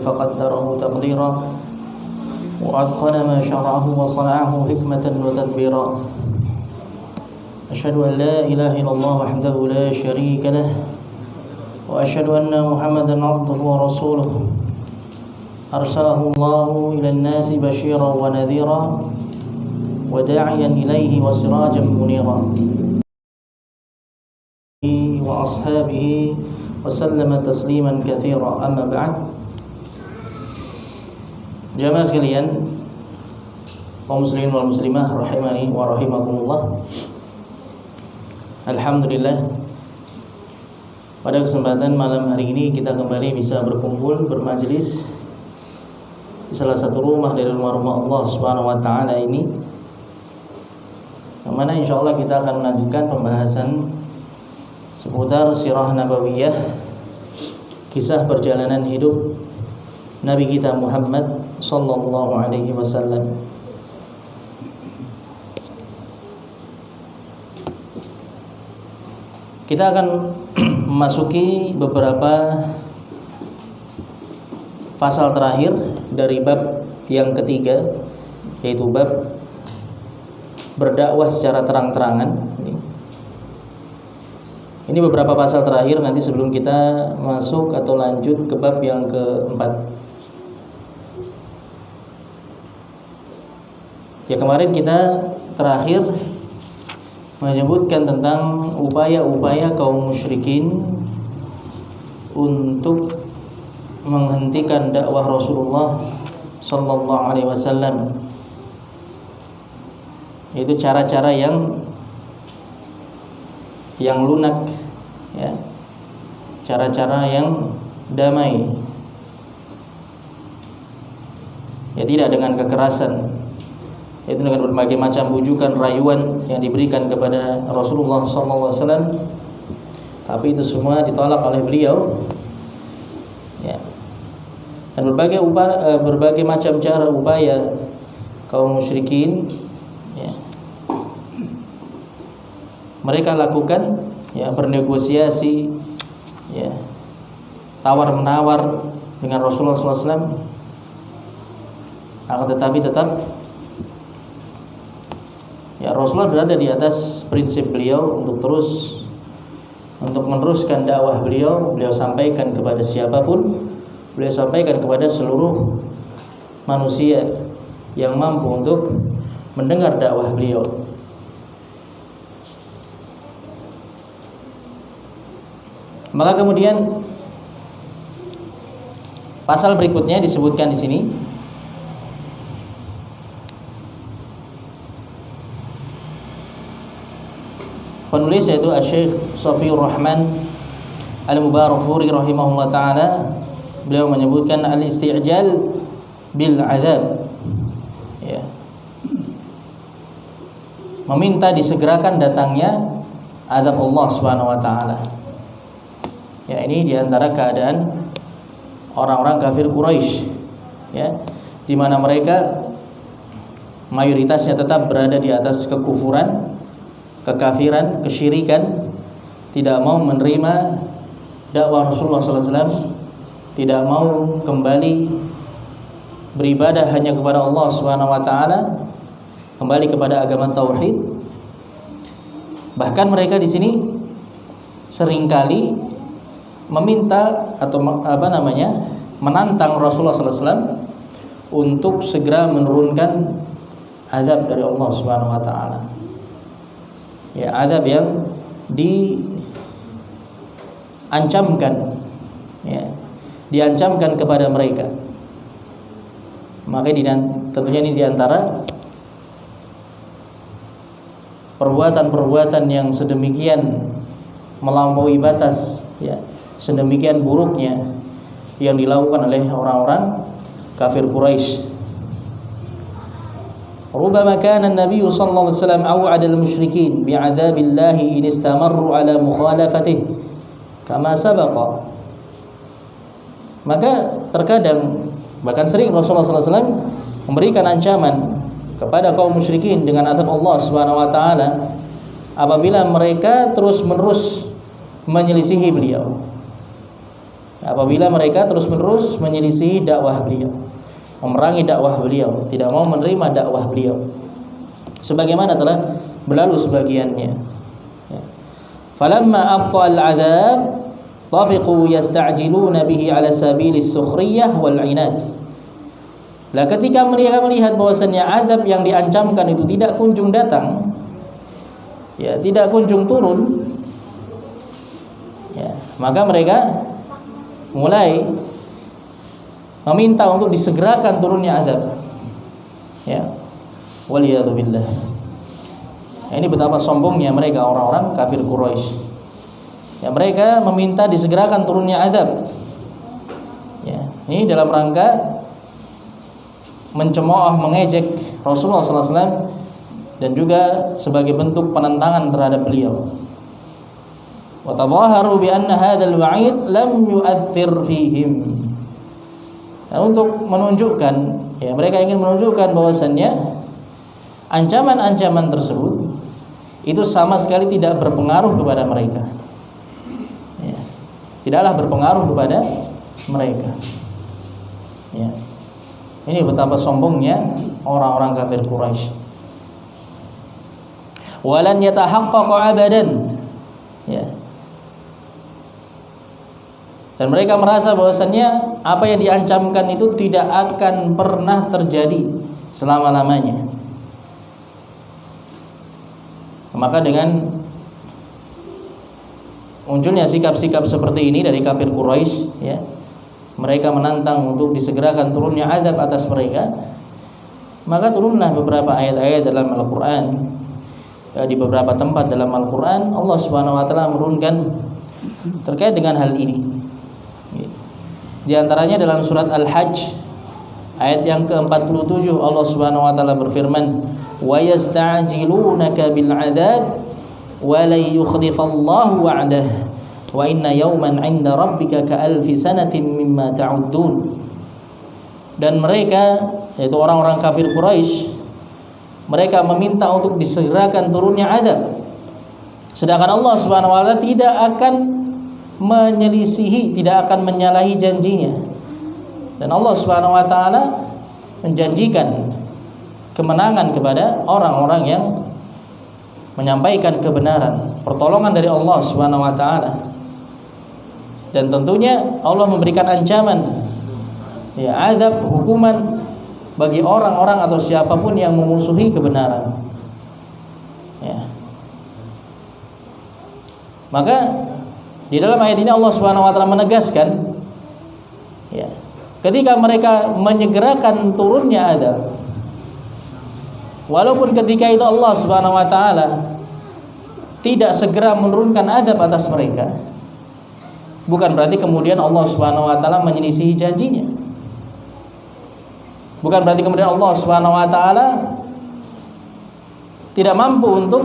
فقدره تقديرا وأتقن ما شرعه وصنعه حكمة وتدبيرا أشهد أن لا إله إلا الله وحده لا شريك له وأشهد أن محمدا عبده ورسوله أرسله الله إلى الناس بشيرا ونذيرا وداعيا إليه وسراجا منيرا وأصحابه وسلم تسليما كثيرا أما بعد. Jamaah sekalian, kaum muslimin wal muslimah rahimani wa rahimakumullah. Alhamdulillah, pada kesempatan malam hari ini kita kembali bisa berkumpul bermajelis di salah satu rumah dari rumah-rumah Allah Subhanahu wa taala ini, yang mana insyaallah kita akan melanjutkan pembahasan seputar sirah nabawiyah, kisah perjalanan hidup Nabi kita Muhammad sallallahu alaihi wasallam. Kita akan memasuki beberapa pasal terakhir dari bab yang ketiga, yaitu bab berdakwah secara terang-terangan. Ini beberapa pasal terakhir nanti sebelum kita masuk atau lanjut ke bab yang keempat. Ya, kemarin kita terakhir menyebutkan tentang upaya-upaya kaum musyrikin untuk menghentikan dakwah Rasulullah sallallahu alaihi wasallam. Itu cara-cara yang lunak, ya, cara-cara yang damai, ya, tidak dengan kekerasan, itu dengan berbagai macam bujukan rayuan yang diberikan kepada Rasulullah SAW, tapi itu semua ditolak oleh beliau, ya. Dan berbagai macam cara upaya kaum musyrikin, ya, mereka lakukan, ya, bernegosiasi, ya, tawar menawar dengan Rasulullah SAW, akan tetapi tetap, ya, Rasulullah berada di atas prinsip beliau untuk meneruskan dakwah beliau. Beliau sampaikan kepada siapapun, beliau sampaikan kepada seluruh manusia yang mampu untuk mendengar dakwah beliau. Maka kemudian pasal berikutnya disebutkan di sini, penulis yaitu Syekh Safiur Rahman Al-Mubarakfuri rahimahullah taala, beliau menyebutkan al-isti'jal bil azab, ya, meminta disegerakan datangnya azab Allah Subhanahu wa taala. Ya, ini diantara keadaan orang-orang kafir Quraisy, ya, di mana mereka mayoritasnya tetap berada di atas kekufuran, kekafiran, kesyirikan, tidak mau menerima dakwah Rasulullah SAW, tidak mau kembali beribadah hanya kepada Allah Subhanahu wa taala, kembali kepada agama tauhid. Bahkan mereka di sini seringkali meminta atau menantang Rasulullah SAW untuk segera menurunkan azab dari Allah Subhanahu wa taala. Ya, azab yang diancamkan, ya, diancamkan kepada mereka. Maka tentunya ini diantara perbuatan-perbuatan yang sedemikian melampaui batas, ya, sedemikian buruknya yang dilakukan oleh orang-orang kafir Quraisy. Rubama kana an-nabiy sallallahu alaihi wasallam aw'ada al-musyrikin bi'adzabillahi in istamarru ala mukhalafatih kama sabaqa. Maka terkadang, bahkan sering Rasulullah sallallahu alaihi wasallam memberikan ancaman kepada kaum musyrikin dengan azab Allah Subhanahu wa taala apabila mereka terus-menerus menyelisihi beliau. apabila mereka terus-menerus menyelisihi dakwah beliau, memerangi dakwah beliau, tidak mau menerima dakwah beliau, sebagaimana telah berlalu sebagiannya. Falamma abqa al-'adzab tafiqu yasta'jiluna bihi 'ala sabilis sukhriyah wal 'inad. Lah ketika mereka melihat bahwasannya azab yang diancamkan itu tidak kunjung datang, ya, tidak kunjung turun, ya, maka mereka mulai meminta untuk disegerakan turunnya azab. Ya. Waliyadzubillah. Ini betapa sombongnya mereka orang-orang kafir Quraisy. Ya, mereka meminta disegerakan turunnya azab. Ya, ini dalam rangka mencemooh, mengejek Rasulullah SAW dan juga sebagai bentuk penentangan terhadap beliau. Wa tadhaharu bi anna hadzal wa'id lam yu'aththir fihim. Dan untuk menunjukkan, ya, mereka ingin menunjukkan bahwasannya ancaman-ancaman tersebut itu sama sekali tidak berpengaruh kepada mereka. Ya, tidaklah berpengaruh kepada mereka. Ya. Ini betapa sombongnya orang-orang kafir Quraisy. Walan yatahaqqaqu abadan. Ya. Dan mereka merasa bahwasannya apa yang diancamkan itu tidak akan pernah terjadi selama-lamanya. Maka dengan munculnya sikap-sikap seperti ini dari kafir Quraisy, ya, mereka menantang untuk disegerakan turunnya azab atas mereka. Maka turunlah beberapa ayat-ayat dalam Al-Quran. Ya, di beberapa tempat dalam Al-Quran Allah Subhanahu wa ta'ala menurunkan terkait dengan hal ini. Di antaranya dalam surat Al-Hajj ayat yang ke-47 Allah Subhanahu wa ta'ala berfirman, "Wa yasta'jilunaka bil 'adzab wa la yukhlifallahu wa'dah. Wa inna yawman 'inda rabbika ka'alfi sanatin mimma ta'uddun." Dan mereka, yaitu orang-orang kafir Quraisy, mereka meminta untuk disegerakan turunnya azab, sedangkan Allah Subhanahu wa ta'ala tidak akan menyelisihi, tidak akan menyalahi janjinya. Dan Allah Subhanahu wa ta'ala menjanjikan kemenangan kepada orang-orang yang menyampaikan kebenaran, pertolongan dari Allah Subhanahu wa ta'ala. Dan tentunya Allah memberikan ancaman, ya, azab, hukuman bagi orang-orang atau siapapun yang memusuhi kebenaran. Ya. Maka di dalam ayat ini Allah Subhanahu wa ta'ala menegaskan, ya, ketika mereka menyegerakan turunnya azab, walaupun ketika itu Allah Subhanahu wa ta'ala tidak segera menurunkan azab atas mereka, bukan berarti kemudian Allah Subhanahu wa ta'ala menyelisihi janjinya. Bukan berarti kemudian Allah Subhanahu wa ta'ala tidak mampu untuk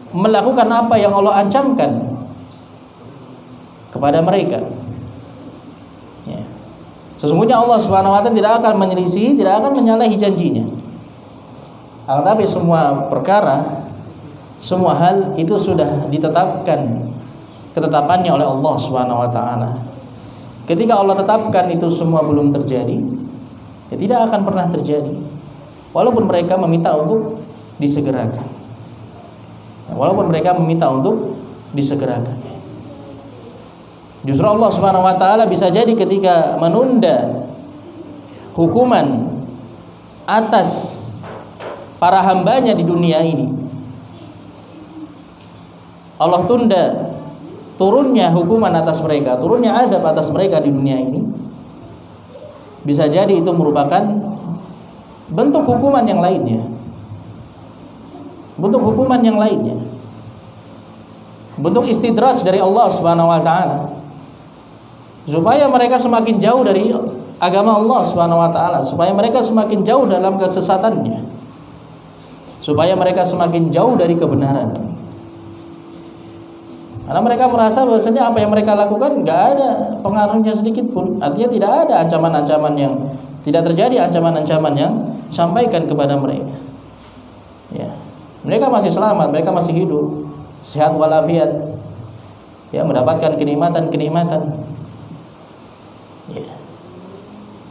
melakukan apa yang Allah ancamkan kepada mereka. Ya. Sesungguhnya Allah Subhanahu wa ta'ala tidak akan menyelisihi, tidak akan menyalahi janjinya. Tetapi semua perkara, semua hal itu sudah ditetapkan ketetapannya oleh Allah Subhanahu wa ta'ala. Ketika Allah tetapkan itu semua belum terjadi, ya tidak akan pernah terjadi, walaupun mereka meminta untuk disegerakan. Walaupun mereka meminta untuk disegerakan, justru Allah Subhanahu wa ta'ala bisa jadi ketika menunda hukuman atas para hambanya di dunia ini, Allah tunda turunnya hukuman atas mereka, turunnya azab atas mereka di dunia ini, bisa jadi itu merupakan bentuk hukuman yang lainnya, bentuk hukuman yang lainnya, bentuk istidraj dari Allah Subhanahu wa ta'ala, supaya mereka semakin jauh dari agama Allah Subhanahu wa ta'ala, supaya mereka semakin jauh dalam kesesatannya, supaya mereka semakin jauh dari kebenaran. Karena mereka merasa bahwasanya apa yang mereka lakukan nggak ada pengaruhnya sedikit pun. Artinya tidak ada ancaman-ancaman yang, tidak terjadi ancaman-ancaman yang sampaikan kepada mereka. Ya, mereka masih selamat, mereka masih hidup, sehat walafiat. ya, mendapatkan kenikmatan-kenikmatan. Ya.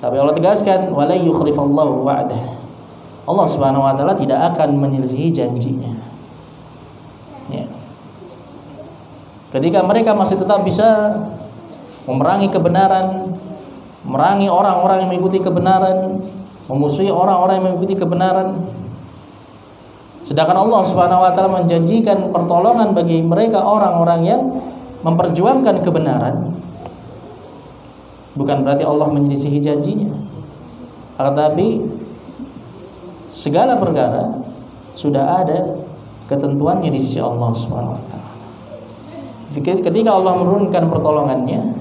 Tapi Allah tegaskan, wala yukhlifallahu wa'dah. Allah Subhanahu wa taala tidak akan menyelisihi janjinya. Ya. Ketika mereka masih tetap bisa memerangi kebenaran, memerangi orang-orang yang mengikuti kebenaran, memusuhi orang-orang yang mengikuti kebenaran, sedangkan Allah Subhanahu wa taala menjanjikan pertolongan bagi mereka orang-orang yang memperjuangkan kebenaran, bukan berarti Allah menyelisihi janjinya. Tetapi segala perkara sudah ada ketentuannya di sisi Allah Subhanahu wa taala. Ketika Allah menurunkan pertolongannya,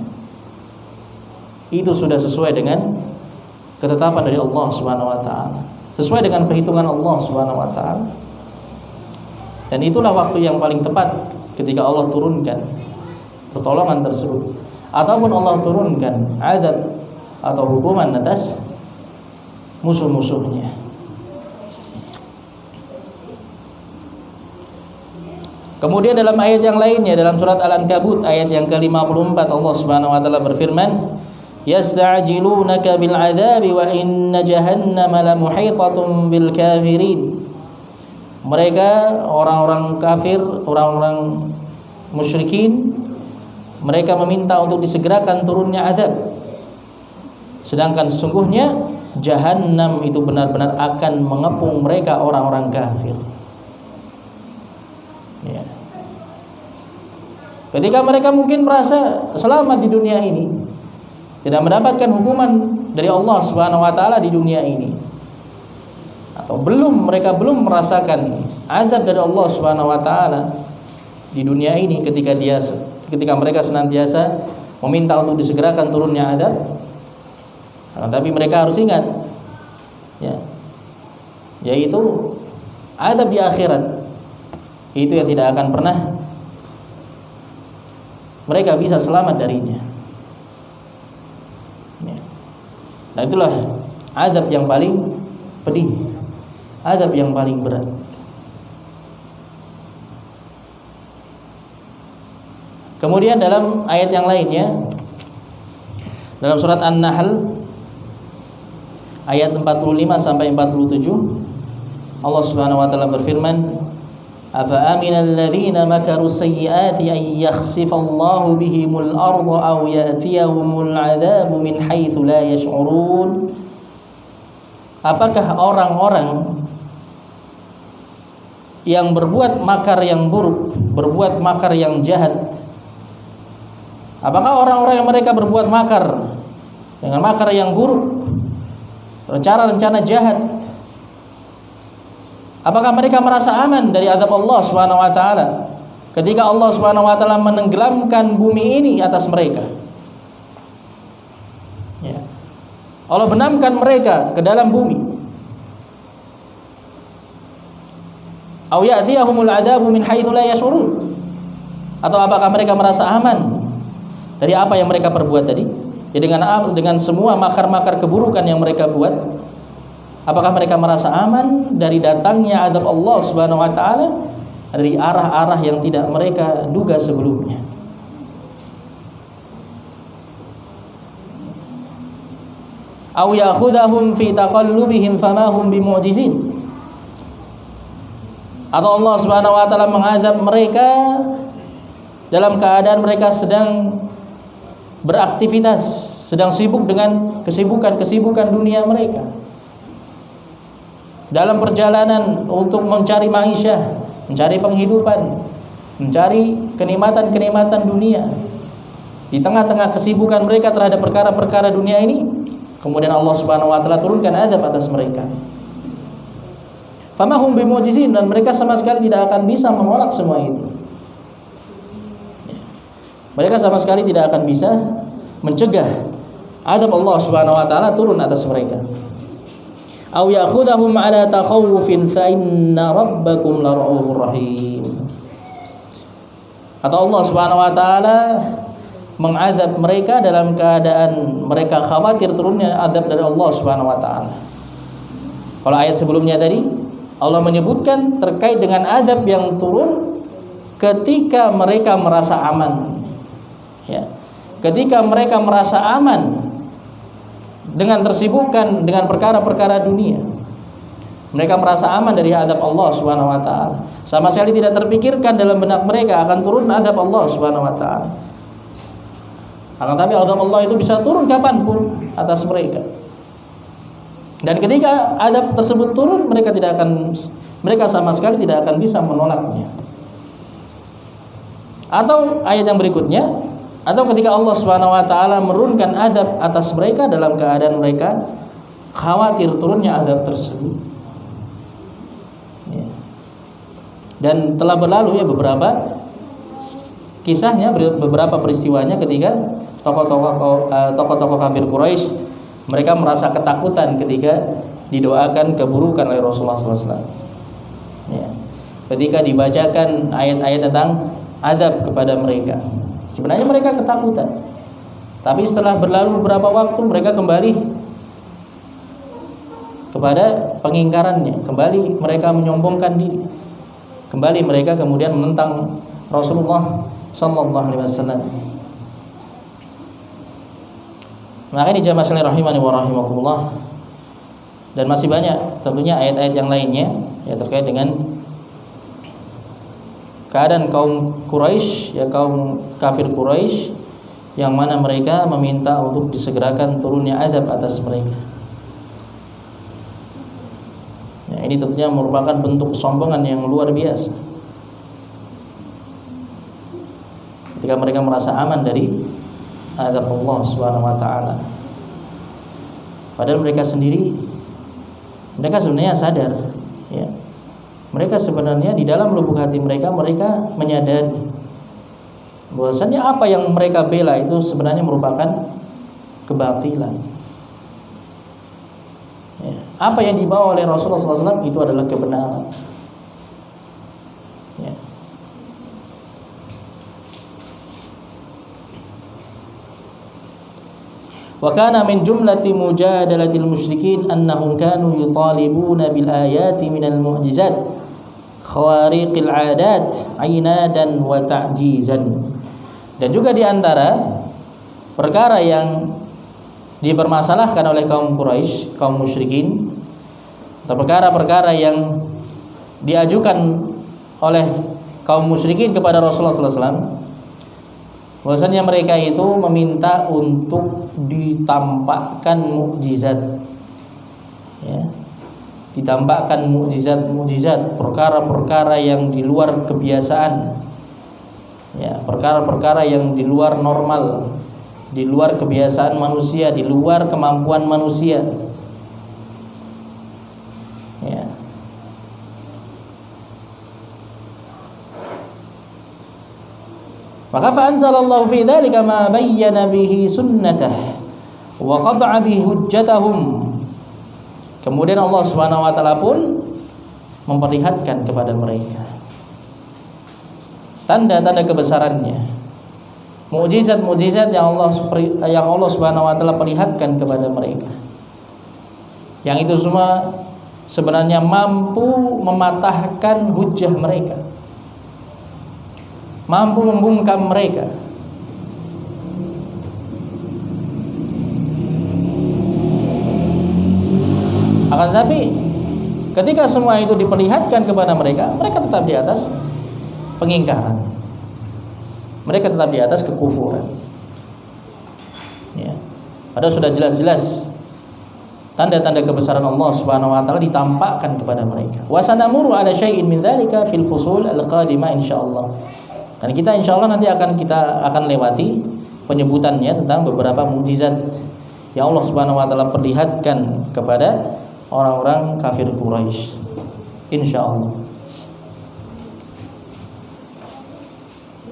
itu sudah sesuai dengan ketetapan dari Allah Subhanahu wa taala, sesuai dengan perhitungan Allah Subhanahu wa taala. Dan itulah waktu yang paling tepat ketika Allah turunkan pertolongan tersebut, ataupun Allah turunkan azab atau hukuman atas musuh-musuhnya. Kemudian dalam ayat yang lainnya, dalam surat Al-Ankabut ayat yang ke-54, Allah Subhanahu wa taala berfirman, yasta'jilunaka bil 'adzabi wa inna jahannama lamuhitatun bil kafirin. Mereka orang-orang kafir, orang-orang musyrikin, mereka meminta untuk disegerakan turunnya azab. Sedangkan sesungguhnya Jahannam itu benar-benar akan mengepung mereka orang-orang kafir. Ya. Ketika mereka mungkin merasa selamat di dunia ini, tidak mendapatkan hukuman dari Allah Subhanahu wa taala di dunia ini, atau mereka belum merasakan azab dari Allah Subhanahu wa taala di dunia ini, ketika mereka senantiasa meminta untuk disegerakan turunnya azab. Tapi mereka harus ingat, ya, yaitu azab di akhirat itu yang tidak akan pernah mereka bisa selamat darinya. Ya. Nah, itulah azab yang paling pedih, azab yang paling berat. Kemudian dalam ayat yang lainnya, dalam surat An-Nahl ayat 45 sampai 47, Allah Subhanahu wa taala berfirman, afa aminal ladzina makaru sayyiati ay yakhsifallahu bihimul arda aw ya'tiyahumul 'adzabu min haitsu la yash'urun. Apakah orang-orang yang berbuat makar yang buruk, berbuat makar yang jahat, apakah orang-orang yang mereka berbuat makar dengan makar yang buruk, rencana-rencana jahat, apakah mereka merasa aman dari azab Allah Subhanahu wa taala ketika Allah Subhanahu wa taala menenggelamkan bumi ini atas mereka? Ya. Allah benamkan mereka ke dalam bumi. Aw ya'tiyahumul 'adzabu min haitsu la yash'urun. Atau apakah mereka merasa aman dari apa yang mereka perbuat tadi? Ya, dengan semua makar-makar keburukan yang mereka buat, apakah mereka merasa aman dari datangnya azab Allah Subhanahu wa taala dari arah-arah yang tidak mereka duga sebelumnya? Aw ya'khudhahum fi taqallubihim fama hum bimu'jizin. Atau Allah Subhanahu wa taala mengazab mereka dalam keadaan mereka sedang beraktivitas, sedang sibuk dengan kesibukan dunia mereka, dalam perjalanan untuk mencari ma'isyah, mencari penghidupan, mencari kenikmatan-kenikmatan dunia. Di tengah-tengah kesibukan mereka terhadap perkara-perkara dunia ini, kemudian Allah Subhanahu wa taala turunkan azab atas mereka. Famahum bimu'jizin, dan mereka sama sekali tidak akan bisa menolak semua itu. Mereka sama sekali tidak akan bisa mencegah azab Allah Subhanahu wa taala turun atas mereka. Aw ya'khudhahum 'ala takhawufin fa inna rabbakum lara'ufur rahim. Atau Allah Subhanahu wa taala mengazab mereka dalam keadaan mereka khawatir turunnya azab dari Allah Subhanahu wa taala. Kalau ayat sebelumnya tadi Allah menyebutkan terkait dengan azab yang turun ketika mereka merasa aman, Ya. Ketika mereka merasa aman dengan tersibukkan dengan perkara-perkara dunia, mereka merasa aman dari azab Allah Subhanahu wa taala. Sama sekali tidak terpikirkan dalam benak mereka akan turun azab Allah Subhanahu wa taala. Akan tapi azab Allah itu bisa turun kapanpun atas mereka. Dan ketika azab tersebut turun, mereka sama sekali tidak akan bisa menolaknya. Atau ayat yang berikutnya, atau ketika Allah Subhanahu wa taala menurunkan azab atas mereka dalam keadaan mereka khawatir turunnya azab tersebut. Ya. Dan telah berlalu ya beberapa kisahnya, beberapa peristiwanya ketika tokoh-tokoh kafir Quraisy mereka merasa ketakutan ketika didoakan keburukan oleh Rasulullah SAW. Ya. Ketika dibacakan ayat-ayat tentang azab kepada mereka, sebenarnya mereka ketakutan. Tapi setelah berlalu beberapa waktu, mereka kembali kepada pengingkarannya, kembali mereka menyombongkan diri, kembali mereka kemudian menentang Rasulullah SAW. Maka ini jamaah sekalian rahimani wa rahimakumullah, dan masih banyak tentunya ayat-ayat yang lainnya ya terkait dengan keadaan kaum Quraisy, ya kaum kafir Quraisy yang mana mereka meminta untuk disegerakan turunnya azab atas mereka. Ya, ini tentunya merupakan bentuk kesombongan yang luar biasa. Ketika mereka merasa aman dari azab Allah Subhanahu wa taala. Padahal mereka sebenarnya sadar, ya. Mereka sebenarnya di dalam lubuk hati mereka menyadari bahwasannya apa yang mereka bela itu sebenarnya merupakan kebatilan. Ya. Apa yang dibawa oleh Rasulullah SAW itu adalah kebenaran. Ya. Wa kana min jumlati mujadalatil musyrikin annahum kanu yutalibuna bil ayati minal mu'jizat khawariqil 'adat 'inadan wa ta'jizan. Dan juga di antara perkara yang dipermasalahkan oleh kaum Quraisy, kaum musyrikin, atau perkara-perkara yang diajukan oleh kaum musyrikin kepada Rasulullah SAW, bahwasanya mereka itu meminta untuk ditampakkan mukjizat, ya, ditampakkan mukjizat, perkara-perkara yang di luar kebiasaan, ya, perkara-perkara yang di luar normal, di luar kebiasaan manusia, di luar kemampuan manusia, ya. Maka fa'anzalallahu fi dzalika ma bayyana bihi sunnatah wa qata'a bihi hujjatahum. Kemudian Allah Subhanahu wa taala pun memperlihatkan kepada mereka tanda-tanda kebesarannya, mukjizat-mukjizat yang Allah Subhanahu wa taala perlihatkan kepada mereka. Yang itu semua sebenarnya mampu mematahkan hujjah mereka, mampu membungkam mereka. Akan tetapi ketika semua itu diperlihatkan kepada mereka, mereka tetap di atas pengingkaran, mereka tetap di atas kekufuran, ya. Padahal sudah jelas-jelas tanda-tanda kebesaran Allah Subhanahu wa taala ditampakkan kepada mereka. Wa sanamuru ala syai'in min dzalika fil fusul al-qadimah insyaallah. Dan kita insyaallah nanti kita akan lewati penyebutannya tentang beberapa mukjizat yang Allah Subhanahu wa taala perlihatkan kepada orang-orang kafir Quraisy, insyaallah.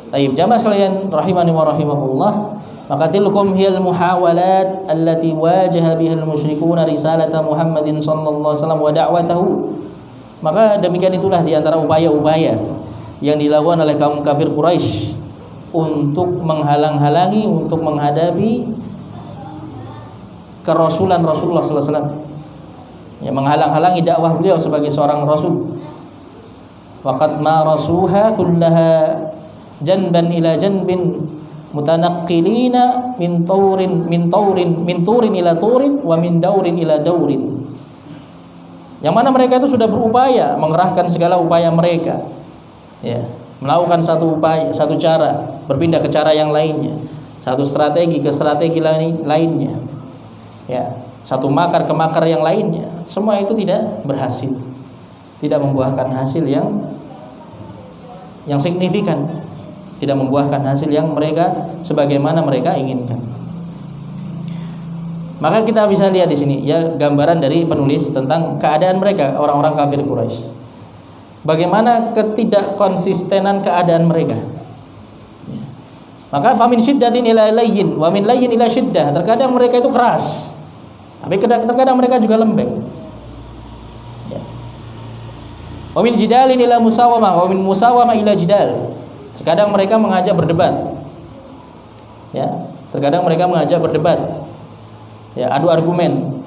Baik, jamaah sekalian rahimani wa rahimakumullah, maka tilkum hiyal muhawalat allati wajaha bihal musyrikuuna risalata Muhammadin sallallahu alaihi wasallam wa da'watahu. Maka demikian itulah di antara upaya-upaya yang dilakukan oleh kaum kafir Quraisy untuk menghalang-halangi, untuk menghadapi kerasulan Rasulullah sallallahu alaihi wasallam, ya, menghalang-halangi dakwah beliau sebagai seorang rasul. Waqad ma rasuha kullaha janban ila janbin mutanaqqilina min turin ila turin wa min daurin ila daurin. Yang mana mereka itu sudah berupaya mengerahkan segala upaya mereka, ya, melakukan satu upaya, satu cara, berpindah ke cara yang lainnya, satu strategi ke strategi lainnya, ya, satu makar ke makar yang lainnya. Semua itu tidak berhasil, tidak membuahkan hasil yang signifikan, tidak membuahkan hasil yang mereka sebagaimana mereka inginkan. Maka kita bisa lihat di sini ya gambaran dari penulis tentang keadaan mereka, orang-orang kafir Quraisy. Bagaimana ketidakkonsistenan keadaan mereka. Maka famin syiddatin ila layyin wa min layyin ila syiddah. Terkadang mereka itu keras, tapi terkadang mereka juga lembek. Ya. Wa min jidalin ila musawamah wa min musawamah ila jidal. Terkadang mereka mengajak berdebat. Ya, terkadang mereka mengajak berdebat. Ya, adu argumen.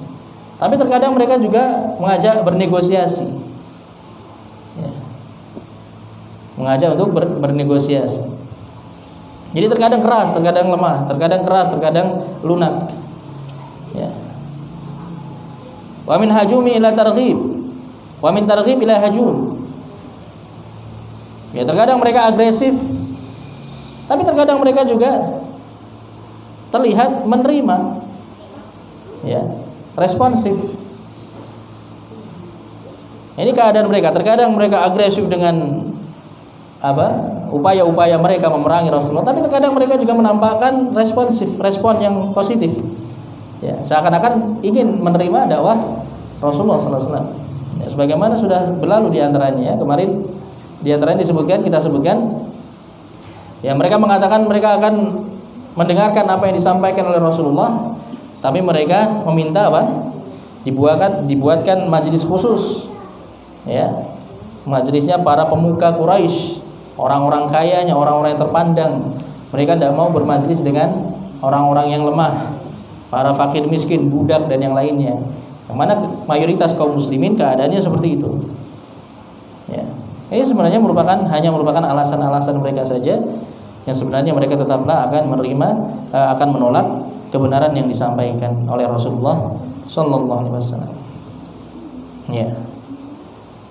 Tapi terkadang mereka juga mengajak bernegosiasi. Ya. Mengajak untuk bernegosiasi. Jadi terkadang keras, terkadang lemah, terkadang keras, terkadang lunak. Ya. Wa min hajumi ila targhib, wa min targhib ila hajum. Ya, terkadang mereka agresif, tapi terkadang mereka juga terlihat menerima, ya, responsif. Ini keadaan mereka. Terkadang mereka agresif dengan upaya-upaya mereka memerangi Rasulullah, tapi terkadang mereka juga menampakkan respon yang positif. Ya, seakan-akan ingin menerima dakwah Rasulullah sallallahu alaihi wasallam. Ya, sebagaimana sudah berlalu di antaranya ya, kemarin di antaranya kita sebutkan ya, mereka mengatakan mereka akan mendengarkan apa yang disampaikan oleh Rasulullah, tapi mereka meminta dibuatkan majelis khusus, ya, majelisnya para pemuka Quraisy, orang-orang kayanya, orang-orang yang terpandang. Mereka tidak mau bermajelis dengan orang-orang yang lemah, para fakir miskin, budak dan yang lainnya. Yang mana mayoritas kaum muslimin keadaannya seperti itu. Ya. Ini sebenarnya hanya merupakan alasan-alasan mereka saja, yang sebenarnya mereka tetaplah akan menolak kebenaran yang disampaikan oleh Rasulullah sallallahu alaihi wasallam. Ya.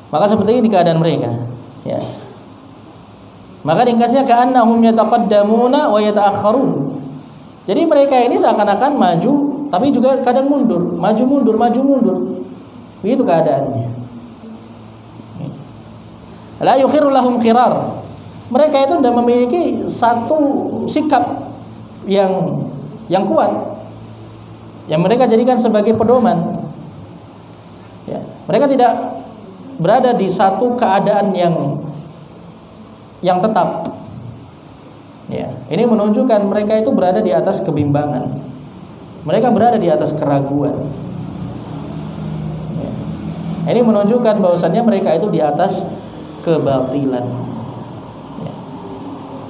Maka seperti ini keadaan mereka, ya. Maka ringkasnya ka'annahum yataqaddamuna wa yata'akhkharun. Jadi mereka ini seakan-akan maju tapi juga kadang mundur, maju mundur. Begitu keadaannya. La yukhiru lahum qirar. Mereka itu tidak memiliki satu sikap yang kuat yang mereka jadikan sebagai pedoman. Ya, mereka tidak berada di satu keadaan yang tetap. Ya, ini menunjukkan mereka itu berada di atas kebimbangan. Mereka berada di atas keraguan. Ya. Ini menunjukkan bahwasannya mereka itu di atas kebatilan. Ya.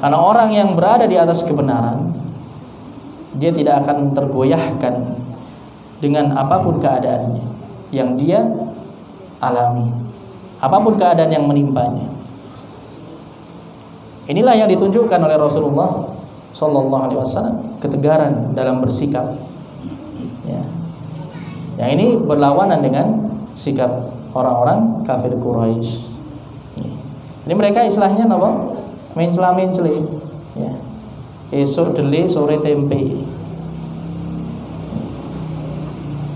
Karena orang yang berada di atas kebenaran, dia tidak akan tergoyahkan dengan apapun keadaannya yang dia alami, apapun keadaan yang menimpanya. Inilah yang ditunjukkan oleh Rasulullah sallallahu alaihi wasallam, ketegaran dalam bersikap. Ya. Yang ini berlawanan dengan sikap orang-orang kafir Quraisy. Ini mereka istilahnya apa? Mencela-mencele. Ya. Esok dele, sore tempe.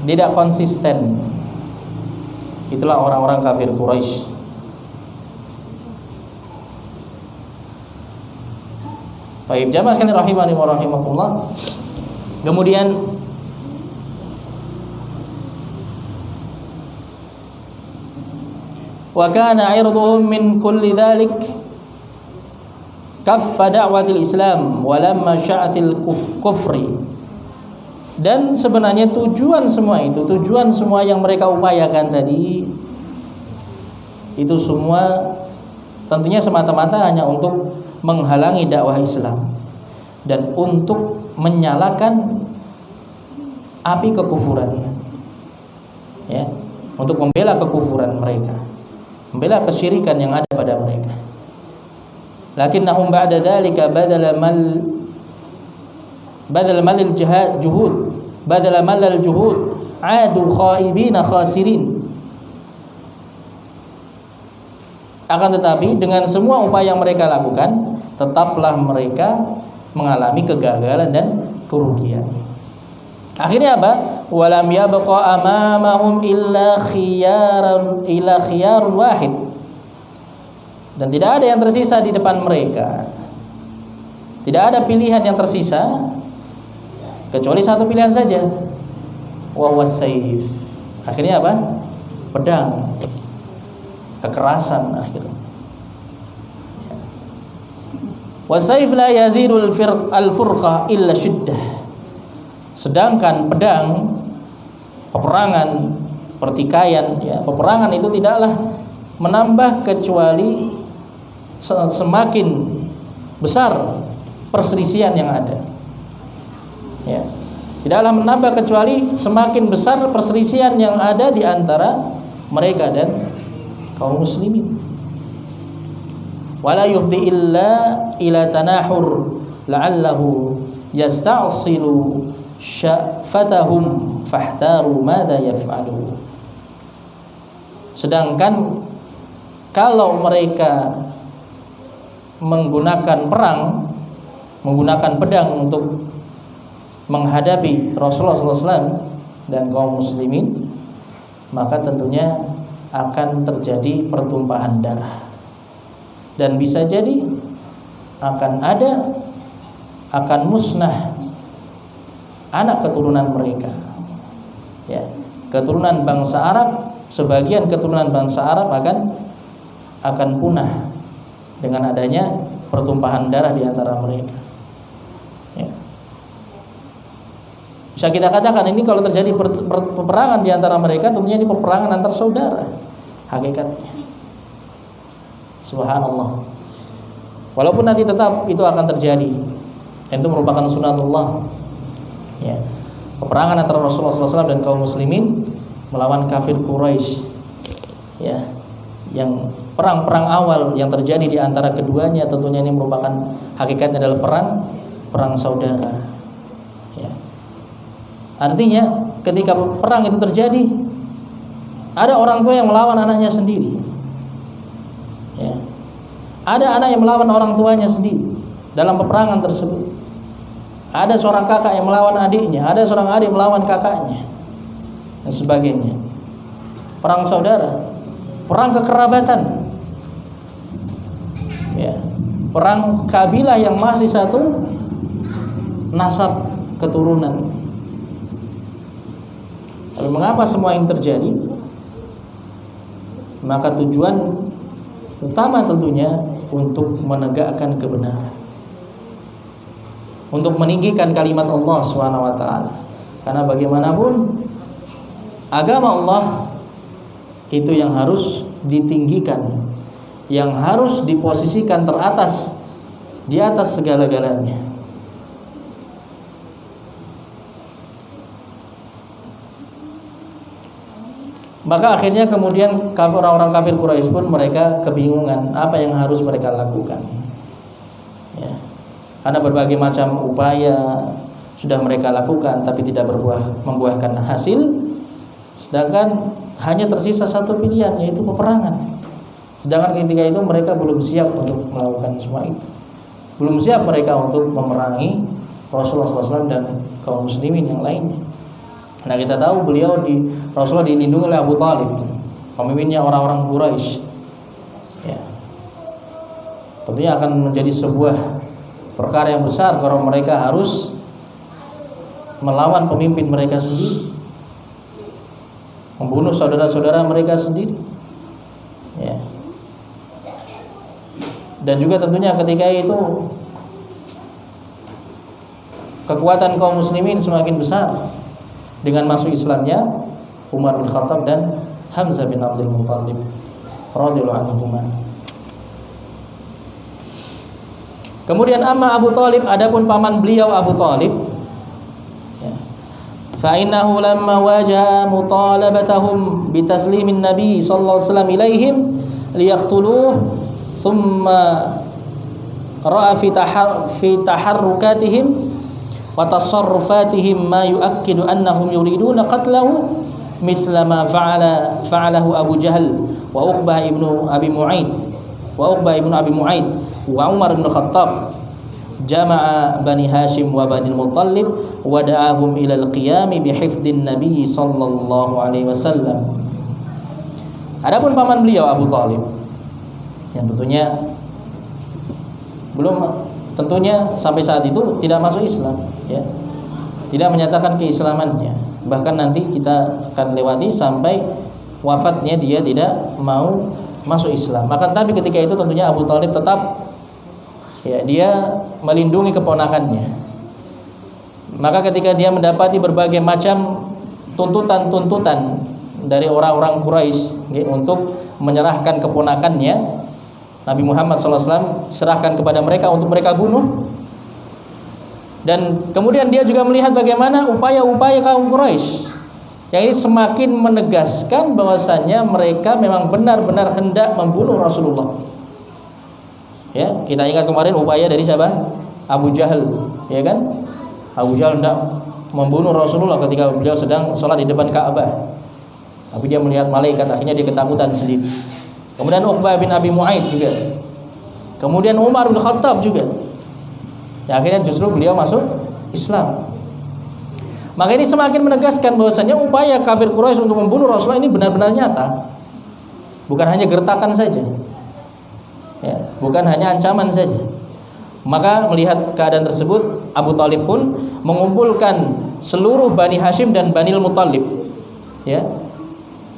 Tidak konsisten. Itulah orang-orang kafir Quraisy. Baik, jamaah sekalian rahimani wa rahimakumullah. Kemudian wa kana 'irduhum min kulli dhalik kaffa da'watil Islam wa lamma sya'atil kufri. Dan sebenarnya tujuan semua yang mereka upayakan tadi itu semua tentunya semata-mata hanya untuk menghalangi dakwah Islam dan untuk menyalakan api kekufuran, ya, untuk membela kekufuran mereka, membela kesyirikan yang ada pada mereka. Lakinnahum ba'da dzalika badala badal malil juhud, badal malal juhud, adu khaibina khasirin. Akan tetapi dengan semua upaya yang mereka lakukan, tetaplah mereka mengalami kegagalan dan kerugian. Akhirnya apa? Walam yabqa amamahum illa khiyarun wahid. Dan tidak ada yang tersisa di depan mereka. Tidak ada pilihan yang tersisa kecuali satu pilihan saja. Wa wasayf. Akhirnya apa? Pedang. Kekerasan akhirnya. Wasayf la yazidul al-furqah illa syiddah. Sedangkan pedang, peperangan, pertikaian, ya, peperangan itu tidaklah menambah kecuali semakin besar perselisihan yang ada. Ya. Tidaklah menambah kecuali semakin besar perselisihan yang ada di antara mereka dan kaum muslimin. Wala yufdi illa ila tanahur la'allahu yasta'silu syafatahum fahtaru madza yaf'alu. Sedangkan kalau mereka menggunakan perang, menggunakan pedang untuk menghadapi Rasulullah SAW dan kaum muslimin, maka tentunya akan terjadi pertumpahan darah. Dan bisa jadi akan musnah anak keturunan mereka. Ya, keturunan bangsa Arab, sebagian keturunan bangsa Arab akan punah dengan adanya pertumpahan darah di antara mereka. Ya. Bisa kita katakan ini kalau terjadi peperangan di antara mereka, tentunya ini peperangan antar saudara hakikatnya. Subhanallah. Walaupun nanti tetap itu akan terjadi, itu merupakan sunatullah. Ya. Peperangan antara Rasulullah SAW dan kaum muslimin melawan kafir Quraisy. Ya. Yang perang awal yang terjadi di antara keduanya, tentunya ini merupakan hakikatnya adalah perang saudara. Ya. Artinya ketika perang itu terjadi, ada orang tua yang melawan anaknya sendiri. Ya. Ada anak yang melawan orang tuanya sendiri dalam peperangan tersebut. Ada seorang kakak yang melawan adiknya, ada seorang adik melawan kakaknya, dan sebagainya. Perang saudara, perang kekerabatan, ya, perang kabilah yang masih satu nasab keturunan. Lalu mengapa semua ini terjadi? Maka tujuan utama tentunya untuk menegakkan kebenaran, untuk meninggikan kalimat Allah SWT. Karena bagaimanapun agama Allah itu yang harus ditinggikan, yang harus diposisikan teratas, di atas segala-galanya. Maka akhirnya kemudian orang-orang kafir Quraisy pun mereka kebingungan apa yang harus mereka lakukan. Ya. Karena berbagai macam upaya sudah mereka lakukan tapi tidak membuahkan hasil. Sedangkan hanya tersisa satu pilihan, yaitu peperangan. Sedangkan ketika itu mereka belum siap untuk melakukan semua itu. Belum siap mereka untuk memerangi Rasulullah SAW dan kaum muslimin yang lainnya. Nah, kita tahu Rasulullah dilindungi oleh Abu Talib, pemimpinnya orang-orang Quraisy. Ya. Tentunya akan menjadi sebuah perkara yang besar kalau mereka harus melawan pemimpin mereka sendiri, membunuh saudara-saudara mereka sendiri. Ya. Dan juga tentunya ketika itu kekuatan kaum muslimin semakin besar dengan masuk Islamnya Umar bin Khattab dan Hamzah bin Abdul Muttalib radhiyallahu anhuma. Kemudian amma Abu Talib, adapun paman beliau Abu Talib, ya, fa innahu lamma wajaha mutalabatahum bitaslimin nabi sallallahu alaihi wasallam ilaihim liyaqtuluh thumma ra'a fi taharrukatihim wa tasarrufatihim ma yu'akkidu annahum yuriduna qatlahu mithla ma fa'alahu Abu Jahal wa Uqbah ibnu Abi Mu'aid wa Umar bin Khattab. Jama'a Bani Hashim wa Bani Muttalib wa da'ahum ila al-qiyam bihifdin Nabi sallallahu alaihi wasallam. Adapun paman beliau Abu Thalib yang tentunya sampai saat itu tidak masuk Islam, ya. Tidak menyatakan keislamannya. Bahkan nanti kita akan lewati sampai wafatnya dia tidak mau masuk Islam. Maka tapi ketika itu tentunya Abu Thalib tetap, ya, dia melindungi keponakannya. Maka ketika dia mendapati berbagai macam tuntutan dari orang-orang Quraisy, ya, untuk menyerahkan keponakannya, Nabi Muhammad SAW serahkan kepada mereka untuk mereka bunuh. Dan kemudian dia juga melihat bagaimana upaya-upaya kaum Quraisy yang ini semakin menegaskan bahwasannya mereka memang benar-benar hendak membunuh Rasulullah. Ya, kita ingat kemarin upaya dari siapa? Abu Jahal, ya kan? Abu Jahal hendak membunuh Rasulullah ketika beliau sedang sholat di depan Ka'bah. Tapi dia melihat malaikat, akhirnya dia ketakutan sendiri. Kemudian Uqbah bin Abi Mu'aid juga. Kemudian Umar bin Khattab juga. Ya, akhirnya justru beliau masuk Islam. Maka ini semakin menegaskan bahwasanya upaya kafir Quraisy untuk membunuh Rasulullah ini benar-benar nyata. Bukan hanya gertakan saja. Ya, bukan hanya ancaman saja. Maka melihat keadaan tersebut, Abu Thalib pun mengumpulkan seluruh Bani Hashim dan Bani Muttalib. Ya.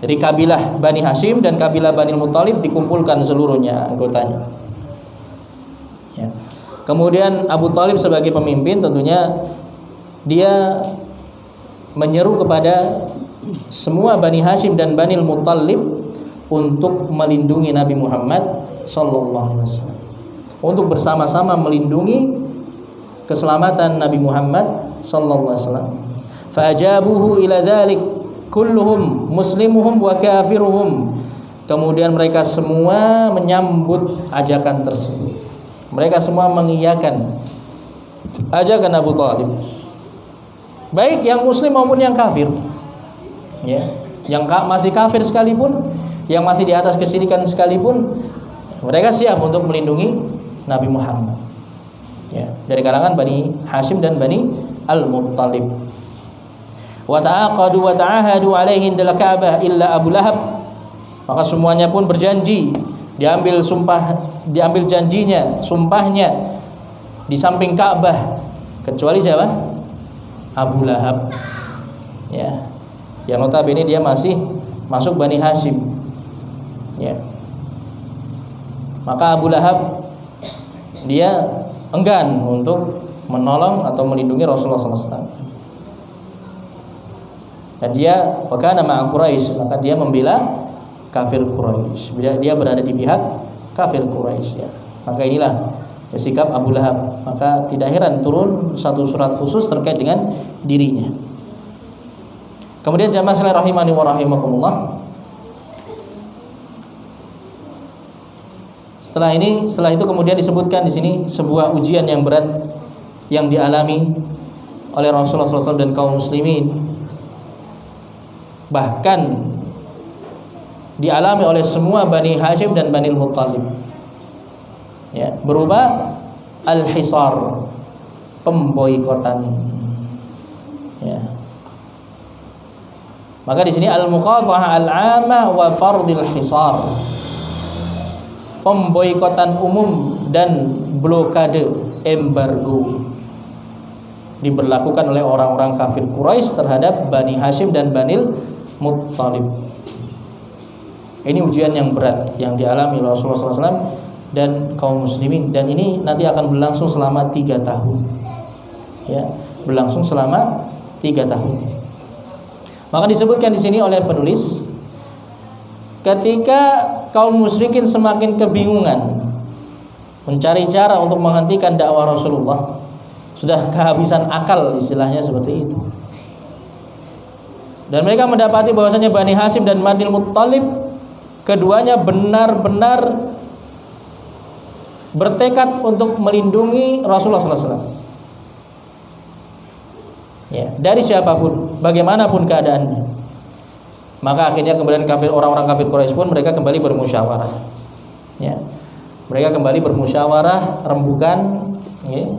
Dari kabilah Bani Hashim dan kabilah Bani Muttalib dikumpulkan seluruhnya anggotanya. Ya. Kemudian Abu Thalib sebagai pemimpin tentunya dia menyeru kepada semua Bani Hashim dan Bani Muttalib untuk melindungi Nabi Muhammad sallallahu alaihi wasallam, untuk bersama-sama melindungi keselamatan Nabi Muhammad sallallahu alaihi wasallam. Fa'ajabuhu ila dzalik kulluhum muslimuhum wa kafiruhum. Kemudian mereka semua menyambut ajakan tersebut. Mereka semua mengiyakan ajakan Abu Thalib, baik yang muslim maupun yang kafir, ya, yang masih kafir sekalipun, yang masih di atas kesyirikan sekalipun, mereka siap untuk melindungi Nabi Muhammad, ya, dari kalangan Bani Hashim dan Bani Al-Muttalib. Wa ta'aqadu wa ta'ahadu alaihi indal Ka'bah illa Abu Lahab. Maka semuanya pun berjanji, diambil janjinya, sumpahnya di samping Ka'bah, kecuali siapa? Abu Lahab, ya, yang notabene dia masih masuk Bani Hashim, ya. Maka Abu Lahab dia enggan untuk menolong atau melindungi Rasulullah SAW. Dan dia wakana ma'a Quraisy, maka dia membela kafir Quraisy. Dia berada di pihak kafir Quraisy, ya. Maka inilah sikap Abu Lahab. Maka tidak heran turun satu surat khusus terkait dengan dirinya. Kemudian jamaah sekalian rahimani wa rahimakumullah, setelah itu kemudian disebutkan di sini sebuah ujian yang berat yang dialami oleh Rasulullah SAW dan kaum muslimin, bahkan dialami oleh semua Bani Hashim dan Bani Muttalib, ya, berupa al-hisar, pemboikotan, ya. Maka di sini al-muqatha'ah al-'amah wa fardil hisar, pemboikotan umum dan blokade, embargo diberlakukan oleh orang-orang kafir Quraisy terhadap Bani Hashim dan Bani Muttalib. Ini ujian yang berat yang dialami oleh Rasulullah SAW dan kaum muslimin, dan ini nanti akan berlangsung selama 3 tahun, ya, berlangsung selama 3 tahun. Maka disebutkan di sini oleh penulis, ketika kaum musyrikin semakin kebingungan mencari cara untuk menghentikan dakwah Rasulullah, sudah kehabisan akal, istilahnya seperti itu, dan mereka mendapati bahwasanya Bani Hashim dan Bani Muttalib keduanya benar-benar bertekad untuk melindungi Rasulullah SAW. ya, dari siapapun, bagaimanapun keadaannya. Maka akhirnya kemudian orang-orang kafir Quraisy pun mereka kembali bermusyawarah, ya. Mereka kembali bermusyawarah rembukan, ya,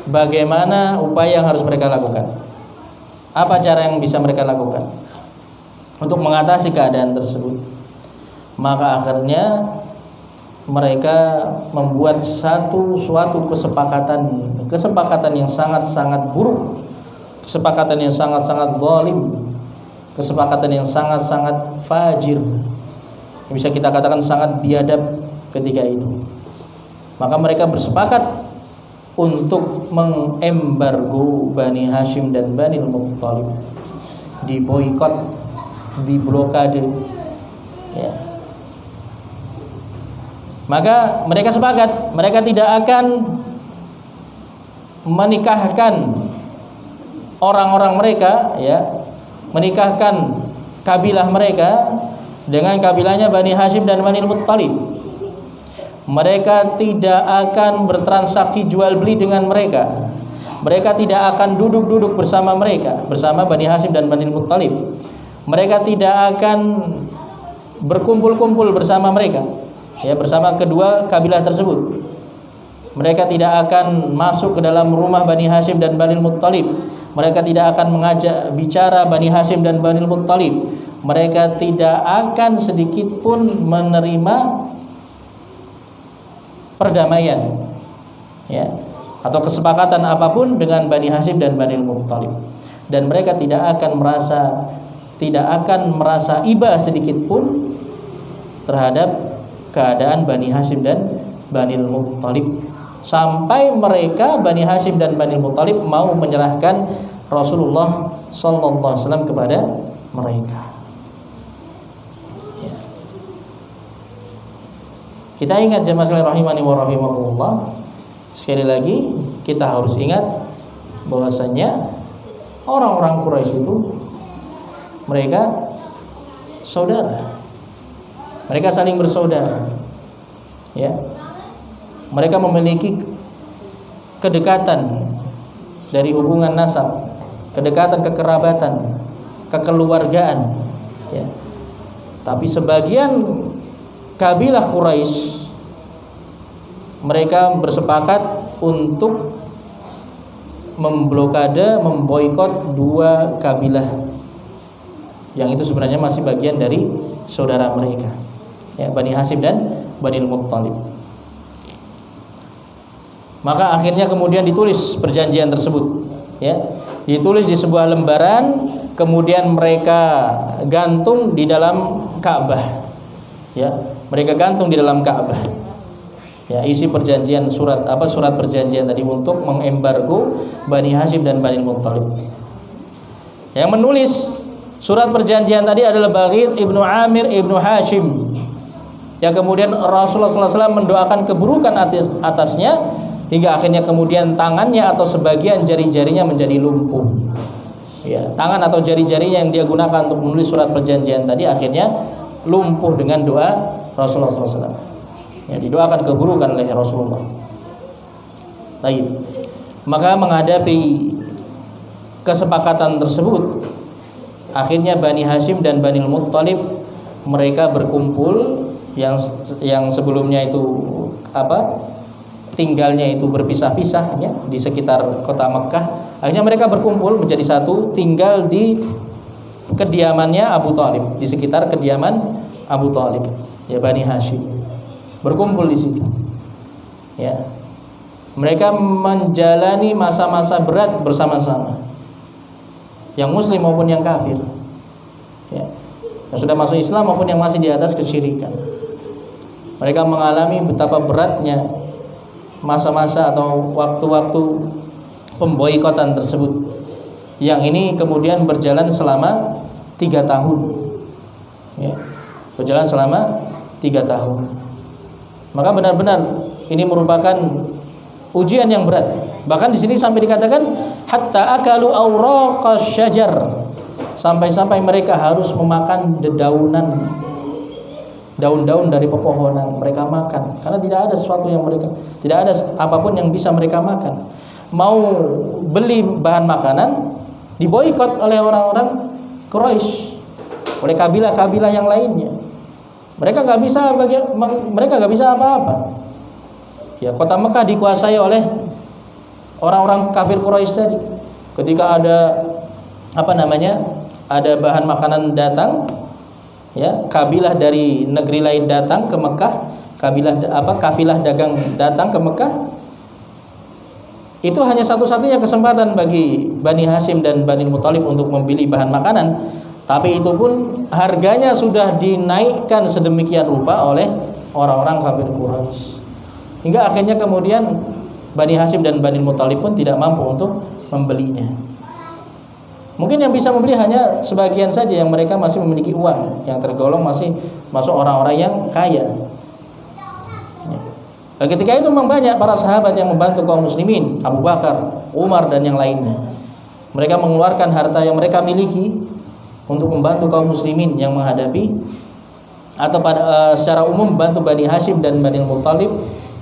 bagaimana upaya yang harus mereka lakukan, apa cara yang bisa mereka lakukan untuk mengatasi keadaan tersebut. Maka akhirnya mereka membuat suatu kesepakatan yang sangat-sangat buruk, kesepakatan yang sangat-sangat zalim, kesepakatan yang sangat-sangat fajir, bisa kita katakan sangat biadab ketika itu. Maka mereka bersepakat untuk mengembargo Bani Hashim dan Bani Muttalib, diboikot, diblokade, ya. Maka mereka sepakat mereka tidak akan menikahkan orang-orang mereka, ya, menikahkan kabilah mereka dengan kabilahnya Bani Hashim dan Bani Muttalib. Mereka tidak akan bertransaksi jual beli dengan mereka. Mereka tidak akan duduk-duduk bersama mereka, bersama Bani Hashim dan Bani Muttalib. Mereka tidak akan berkumpul-kumpul bersama mereka, ya, bersama kedua kabilah tersebut. Mereka tidak akan masuk ke dalam rumah Bani Hashim dan Bani Muttalib. Mereka tidak akan mengajak bicara Bani Hashim dan Bani Muttalib. Mereka tidak akan sedikit pun menerima perdamaian, ya, atau kesepakatan apapun dengan Bani Hashim dan Bani Muttalib. Dan mereka tidak akan merasa iba sedikit pun terhadap keadaan Bani Hashim dan Bani Muttalib, sampai mereka Bani Hashim dan Bani Muttalib mau menyerahkan Rasulullah sallallahu alaihi wasallam kepada mereka. Kita ingat jemaah sekalian rahimani wa rahimakumullah, sekali lagi kita harus ingat bahwasanya orang-orang Quraisy itu mereka saudara. Mereka saling bersaudara, ya. Mereka memiliki kedekatan dari hubungan nasab, kedekatan kekerabatan, kekeluargaan, ya. Tapi sebagian kabilah Quraisy mereka bersepakat untuk memblokade, memboikot dua kabilah yang itu sebenarnya masih bagian dari saudara mereka, ya, Bani Hashim dan Bani Muttalib. Maka akhirnya kemudian ditulis perjanjian tersebut, ya, ditulis di sebuah lembaran, kemudian mereka gantung di dalam Ka'bah, ya, mereka gantung di dalam Ka'bah, ya, isi perjanjian surat perjanjian tadi untuk mengembargo Bani Hashim dan Bani Muttalib. Yang menulis surat perjanjian tadi adalah Baghir ibnu Amir ibnu Hashim, yang kemudian Rasulullah SAW mendoakan keburukan atasnya hingga akhirnya kemudian tangannya atau sebagian jari-jarinya menjadi lumpuh, ya, tangan atau jari-jarinya yang dia gunakan untuk menulis surat perjanjian tadi akhirnya lumpuh dengan doa Rasulullah SAW, ya, didoakan keburukan oleh Rasulullah. Baik, maka menghadapi kesepakatan tersebut, akhirnya Bani Hashim dan Bani Muttalib mereka berkumpul, yang sebelumnya itu tinggalnya itu berpisah-pisah, ya, di sekitar kota Mekkah. Akhirnya mereka berkumpul menjadi satu, tinggal di kediamannya Abu Thalib, di sekitar kediaman Abu Thalib, ya, Bani Hashim berkumpul di situ, ya. Mereka menjalani masa-masa berat bersama-sama, yang muslim maupun yang kafir, ya, yang sudah masuk Islam maupun yang masih di atas kesyirikan. Mereka mengalami betapa beratnya masa-masa atau waktu-waktu pemboikotan tersebut, yang ini kemudian berjalan selama 3 tahun, ya, berjalan selama 3 tahun. Maka benar-benar ini merupakan ujian yang berat. Bahkan di sini sampai dikatakan hatta akalu awraqasy syajar, sampai-sampai mereka harus memakan dedaunan, daun-daun dari pepohonan mereka makan, karena tidak ada sesuatu yang mereka, tidak ada apapun yang bisa mereka makan. mau beli bahan makanan diboikot oleh orang-orang Quraisy, oleh kabilah-kabilah yang lainnya. Mereka nggak bisa apa-apa. Ya, kota Mekah dikuasai oleh orang-orang kafir Quraisy tadi. Ketika ada ada bahan makanan datang, ya, kabilah dari negeri lain datang ke Mekah, kafilah dagang datang ke Mekah, itu hanya satu-satunya kesempatan bagi Bani Hashim dan Bani Muthalib untuk membeli bahan makanan. Tapi itu pun harganya sudah dinaikkan sedemikian rupa oleh orang-orang kafir Quraisy, hingga akhirnya kemudian Bani Hashim dan Bani Muthalib pun tidak mampu untuk membelinya. Mungkin yang bisa membeli hanya sebagian saja yang mereka masih memiliki uang, yang tergolong masih masuk orang-orang yang kaya. Dan ketika itu memang banyak para sahabat yang membantu kaum muslimin, Abu Bakar, Umar dan yang lainnya. Mereka mengeluarkan harta yang mereka miliki untuk membantu kaum muslimin yang menghadapi atau secara umum membantu Bani Hashim dan Bani Muthalib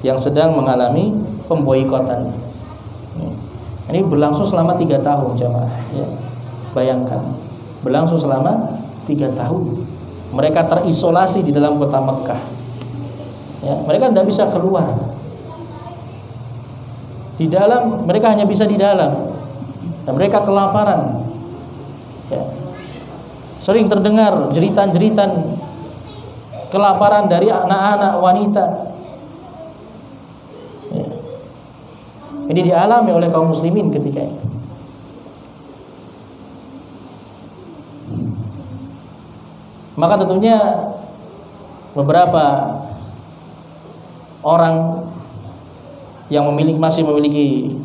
yang sedang mengalami pemboikotan. Ini berlangsung selama 3 tahun jamaah, ya. Bayangkan, berlangsung selama 3 tahun. Mereka terisolasi di dalam kota Mekah. Ya, mereka tidak bisa keluar. Di dalam, mereka hanya bisa di dalam. Dan mereka kelaparan. Ya. Sering terdengar jeritan-jeritan kelaparan dari anak-anak wanita. Ya. Ini dialami oleh kaum muslimin ketika itu. Maka tentunya beberapa orang yang masih memiliki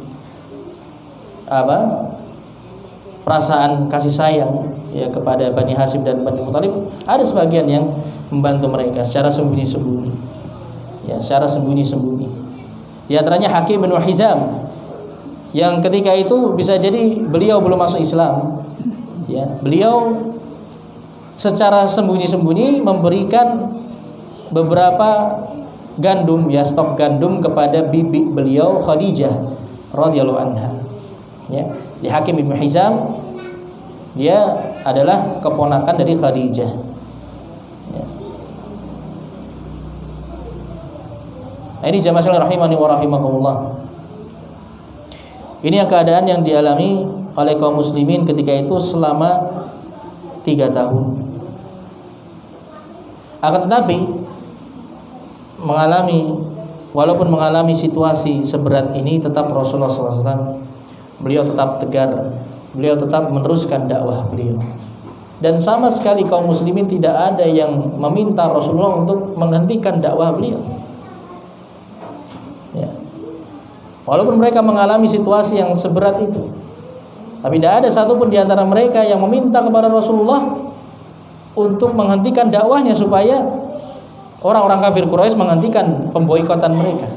perasaan kasih sayang, ya, kepada Bani Hashim dan Bani Muthalib, ada sebagian yang membantu mereka secara sembunyi-sembunyi, ya, secara sembunyi-sembunyi. Di antaranya Hakim bin Hizam, yang ketika itu bisa jadi beliau belum masuk Islam, ya, beliau secara sembunyi-sembunyi memberikan beberapa gandum, ya, stok gandum kepada bibi beliau Khadijah radhiyallahu anha. Ya, di Hakim bin Hizam, dia adalah keponakan dari Khadijah. Ya. Ini jamaah sekalian rahimani wa rahimakumullah. Ini yang keadaan yang dialami oleh kaum muslimin ketika itu selama 3 tahun. Akan tetapi walaupun mengalami situasi seberat ini, tetap Rasulullah SAW, beliau tetap tegar, beliau tetap meneruskan dakwah beliau. Dan sama sekali kaum muslimin tidak ada yang meminta Rasulullah untuk menghentikan dakwah beliau. Ya. Walaupun mereka mengalami situasi yang seberat itu, tapi tidak ada satupun di antara mereka yang meminta kepada Rasulullah untuk menghentikan dakwahnya supaya orang-orang kafir Quraisy menghentikan pemboikotan mereka.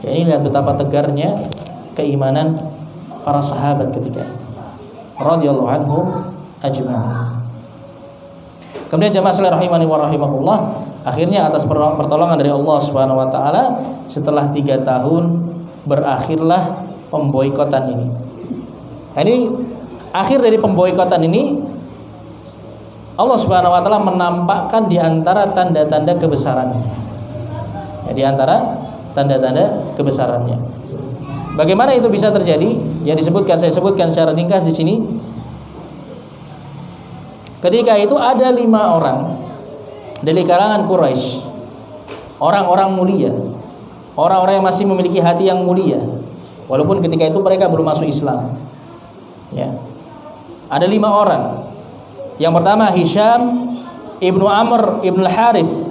Ya, ini lihat betapa tegarnya keimanan para sahabat ketika itu, radhiyallahu anhum ajma'in. Kemudian jamaah sekalian rahimani wa rahimakumullah, akhirnya atas pertolongan dari Allah Subhanahu wa taala, setelah 3 tahun berakhirlah pemboikotan ini. Ini akhir dari pemboikotan ini, Allah Subhanahu wa taala menampakkan di antara tanda-tanda kebesarannya. Ya, di antara tanda-tanda kebesarannya. Bagaimana itu bisa terjadi? Ya, saya sebutkan secara ringkas di sini. Ketika itu ada 5 orang dari kalangan Quraisy, orang-orang mulia, orang-orang yang masih memiliki hati yang mulia, walaupun ketika itu mereka belum masuk Islam. Ya. Ada 5 orang. Yang pertama Hisham ibnu Amr ibnu Harith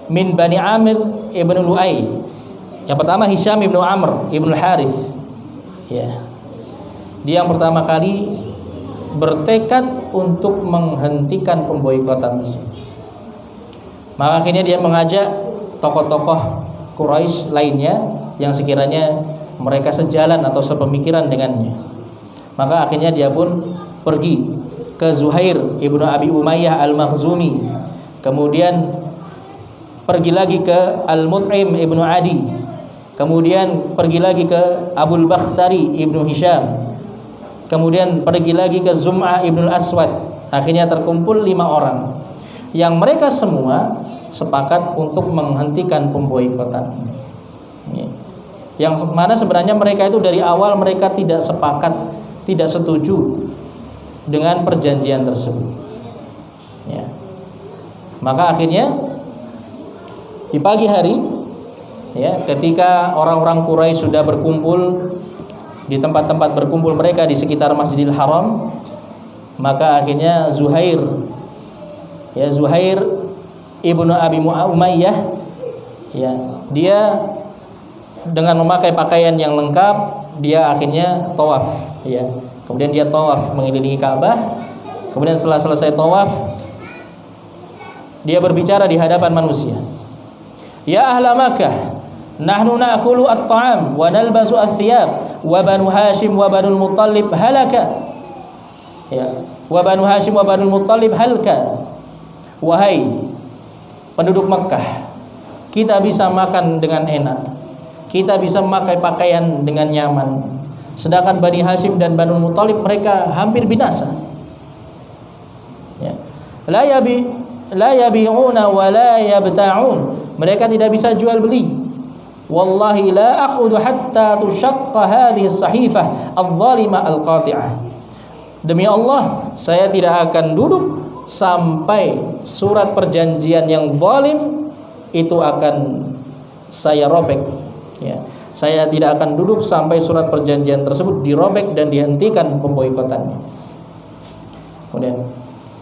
min Bani Amir ibnu Lu'ay. Yang pertama Hisham ibnu Amr ibnu Harith. Ya. Dia yang pertama kali bertekad untuk menghentikan pemboikotan tersebut. Maka akhirnya dia mengajak tokoh-tokoh Quraisy lainnya yang sekiranya mereka sejalan atau sepemikiran dengannya. Maka akhirnya dia pun pergi ke Zuhair ibnu Abi Umayyah al-Makhzumi, kemudian pergi lagi ke Al-Mut'im ibnu Adi, kemudian pergi lagi ke Abul Bakhtari Ibnu Hisham, kemudian pergi lagi ke Zum'ah Ibnu Aswad. Akhirnya terkumpul 5 orang yang mereka semua sepakat untuk menghentikan pemboikotan. Yang mana sebenarnya mereka itu dari awal mereka tidak sepakat, tidak setuju dengan perjanjian tersebut. Ya. Maka akhirnya di pagi hari, ya, ketika orang-orang Quraisy sudah berkumpul di tempat-tempat berkumpul mereka di sekitar Masjidil Haram, maka akhirnya Zuhair ibnu Abi Umayyah, ya, dia dengan memakai pakaian yang lengkap, dia akhirnya tawaf, ya. Kemudian dia tawaf mengelilingi Ka'bah. Kemudian setelah selesai tawaf, dia berbicara di hadapan manusia. Ya ahla Makkah, nahnu na'kulu at-ta'am wa nalbasu ath-thiyab wa Banu Hashim wa Banu Muttalib halaka. Ya, wa Banu Hashim wa Banu Muttalib halka. Wahai penduduk Makkah, kita bisa makan dengan enak, kita bisa memakai pakaian dengan nyaman, sedangkan Bani Hashim dan Banu Muttalib mereka hampir binasa. Ya. La yabi'una wa la yabta'un. Mereka tidak bisa jual beli. Wallahi la aqudu hatta tushaqqa hadhihi as-sahifah adh-dhalimah al-qati'ah. Demi Allah, saya tidak akan duduk sampai surat perjanjian yang zalim itu akan saya robek. Ya, saya tidak akan duduk sampai surat perjanjian tersebut dirobek dan dihentikan pemboikotannya.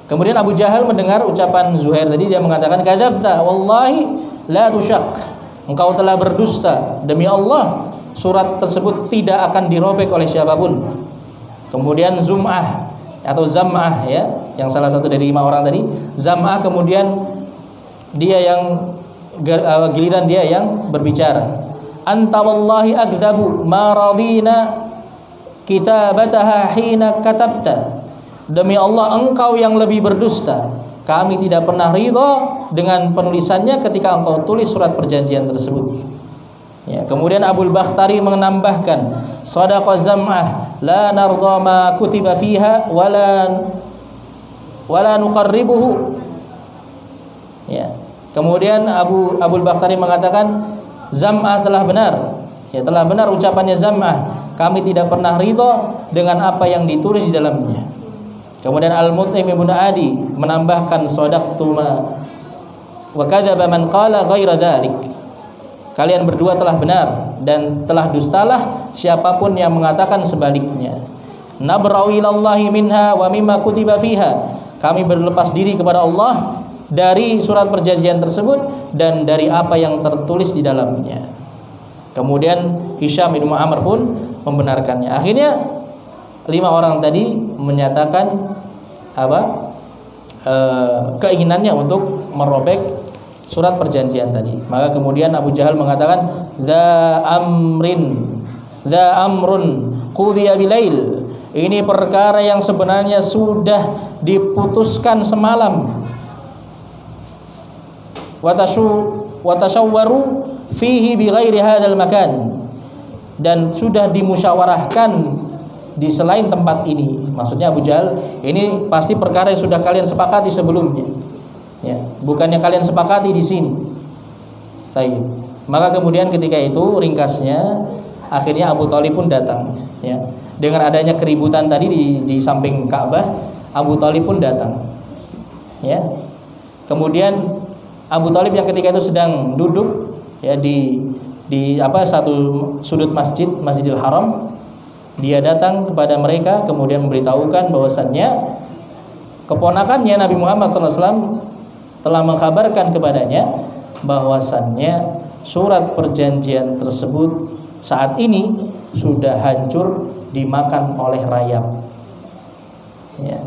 Kemudian Abu Jahal mendengar ucapan Zuhair tadi, dia mengatakan, kadzabta wallahi la tushaq. Engkau telah berdusta, demi Allah surat tersebut tidak akan dirobek oleh siapapun. Kemudian Zum'ah atau Zam'ah, ya, yang salah satu dari 5 orang tadi, Zam'ah, kemudian dia yang giliran dia yang berbicara. Anta wallahi akdzabu ma radina kitabataha hina katabta. Demi Allah, engkau yang lebih berdusta. Kami tidak pernah ridha dengan penulisannya ketika engkau tulis surat perjanjian tersebut. Ya, kemudian Abul Bakhtari menambahkan, shadaqa Zam'ah la narda ma kutiba fiha wala nuqarribuhu. Ya. Kemudian Abul Bakhtari mengatakan, Zam'ah telah benar. Ya, telah benar ucapannya Zam'ah. Kami tidak pernah ridha dengan apa yang ditulis di dalamnya. Kemudian Al-Mut'im ibn Adi menambahkan, shadaqtu ma wa kadzaba man qala ghaira dzalik. Kalian berdua telah benar dan telah dustalah siapapun yang mengatakan sebaliknya. Nabra'u ilallahi minha wa mimma kutiba fiha. Kami berlepas diri kepada Allah dari surat perjanjian tersebut dan dari apa yang tertulis di dalamnya. Kemudian Hisham bin Amr pun membenarkannya. Akhirnya 5 orang tadi menyatakan keinginannya untuk merobek surat perjanjian tadi. Maka kemudian Abu Jahal mengatakan, Dza amrun qudiya bilail. Ini perkara yang sebenarnya sudah diputuskan semalam. Watashawwaru fihi bighairi hadzal makan. Dan sudah dimusyawarahkan di selain tempat ini. Maksudnya Abu Jahal, ini pasti perkara yang sudah kalian sepakati sebelumnya. Ya, bukannya kalian sepakati di sini. Baik. Maka kemudian ketika itu ringkasnya akhirnya Abu Thalib pun datang, ya. Dengan adanya keributan tadi di samping Ka'bah, Abu Thalib pun datang. Ya. Kemudian Abu Thalib yang ketika itu sedang duduk, ya, di satu sudut Masjidil Haram, dia datang kepada mereka kemudian memberitahukan bahwasannya keponakannya Nabi Muhammad SAW telah mengkabarkan kepadanya bahwasannya surat perjanjian tersebut saat ini sudah hancur dimakan oleh rayap. Ya.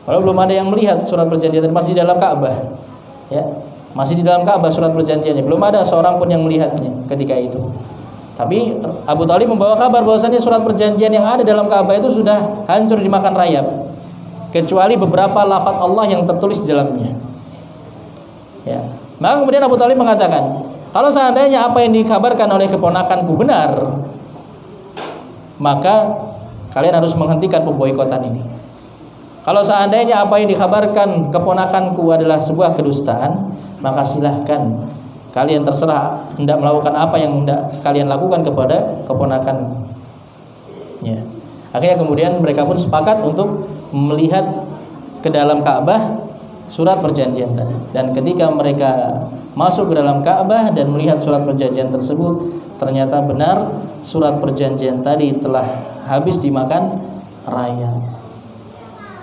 Kalau belum ada yang melihat surat perjanjian, masih di dalam Ka'bah. Ya, masih di dalam Ka'bah surat perjanjiannya, belum ada seorang pun yang melihatnya ketika itu. Tapi Abu Thalib membawa kabar bahwasannya surat perjanjian yang ada dalam Ka'bah itu sudah hancur dimakan rayap, kecuali beberapa lafaz Allah yang tertulis di dalamnya. Ya. Maka kemudian Abu Thalib mengatakan, Kalau seandainya apa yang dikabarkan oleh keponakanku benar, maka kalian harus menghentikan pemboikotan ini. Kalau seandainya apa yang dikabarkan keponakanku adalah sebuah kedustaan, maka silahkan kalian terserah hendak melakukan apa yang hendak kalian lakukan kepada keponakan. Ya. Akhirnya kemudian mereka pun sepakat untuk melihat ke dalam Ka'bah surat perjanjian tadi. Dan ketika mereka masuk ke dalam Ka'bah dan melihat surat perjanjian tersebut, ternyata benar surat perjanjian tadi telah habis dimakan rayap.